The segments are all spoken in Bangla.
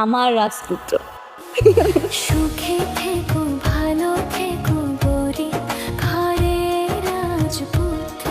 আমার রাজপুত্র। সুখে থেকো ভালো থেকো গরিব ঘরের রাজপুত্র।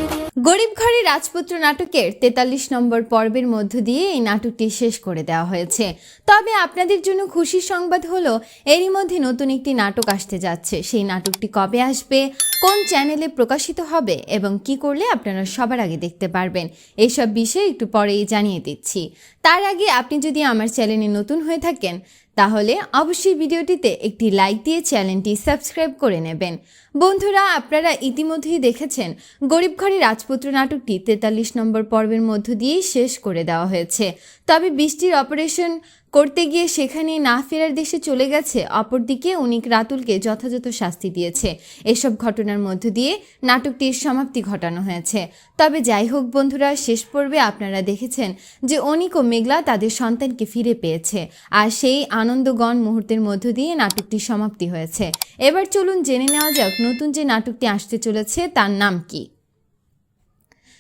গরিব ঘরের রাজপুত্র নাটকের 43 নম্বর পর্বের মধ্য দিয়ে এই নাটকটি শেষ করে দেওয়া হয়েছে। তবে আপনাদের জন্য খুশির সংবাদ হলো এরই মধ্যে নতুন একটি নাটক আসতে যাচ্ছে। সেই নাটকটি কবে আসবে, কোন চ্যানেলে প্রকাশিত হবে এবং কি করলে আপনারা সবার আগে দেখতে পারবেন, এইসব বিষয়ে একটু পরেই জানিয়ে দিচ্ছি। তার আগে আপনি যদি আমার চ্যানেলে নতুন হয়ে থাকেন তাহলে অবশ্যই ভিডিওটিতে একটি লাইক দিয়ে চ্যানেলটি সাবস্ক্রাইব করে নেবেন। বন্ধুরা, আপনারা ইতিমধ্যেই দেখেছেন গরিব ঘরের রাজপুত্র নাটকটি 43 নম্বর পর্বের মধ্য দিয়েই শেষ করে দেওয়া হয়েছে। তবে বৃষ্টির অপারেশন করতে গিয়ে সেখানে না ফেরার দেশে চলে গেছে, অপরদিকে অনিক রাতুলকে যথাযথ শাস্তি দিয়েছে। এসব ঘটনার মধ্য দিয়ে নাটকটির সমাপ্তি ঘটানো হয়েছে। তবে যাই হোক বন্ধুরা, শেষ পর্বে আপনারা দেখেছেন যে অনিক ও মেঘলা তাদের সন্তানকে ফিরে পেয়েছে, আর সেই আনন্দগণ মুহূর্তের মধ্য দিয়ে নাটকটির সমাপ্তি হয়েছে। এবার চলুন জেনে নেওয়া যাক নতুন যে নাটকটি আসতে চলেছে তার নাম কি।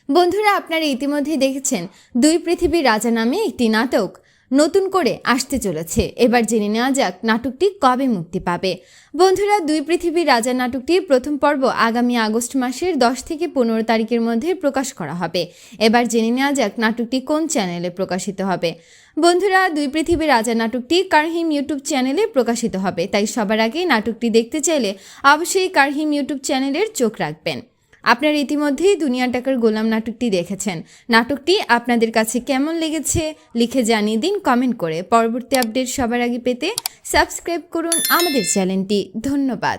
বন্ধুরা, আপনারা ইতিমধ্যেই দেখেছেন দুই পৃথিবীর রাজা নামে একটি নাটক নতুন করে আসতে চলেছে। এবার জেনে নেওয়া যাক নাটকটি কবে মুক্তি পাবে। বন্ধুরা, দুই পৃথিবীর রাজা নাটকটির প্রথম পর্ব আগামী আগস্ট মাসের 10 থেকে 15 তারিখের মধ্যে প্রকাশ করা হবে। এবার জেনে নেওয়া যাক নাটকটি কোন চ্যানেলে প্রকাশিত হবে। বন্ধুরা, দুই পৃথিবীর রাজা নাটকটি কারহিম ইউটিউব চ্যানেলে প্রকাশিত হবে, তাই সবার আগে নাটকটি দেখতে চাইলে অবশ্যই কারহিম ইউটিউব চ্যানেলের চোখ রাখবেন। আপনারা ইতিমধ্যেই দুনিয়া টাকার গোলাম নাটকটি দেখেছেন। নাটকটি আপনাদের কাছে কেমন লেগেছে লিখে জানিয়ে দিন কমেন্ট করে। পরবর্তী আপডেট সবার আগে পেতে সাবস্ক্রাইব করুন আমাদের চ্যানেলটি। ধন্যবাদ।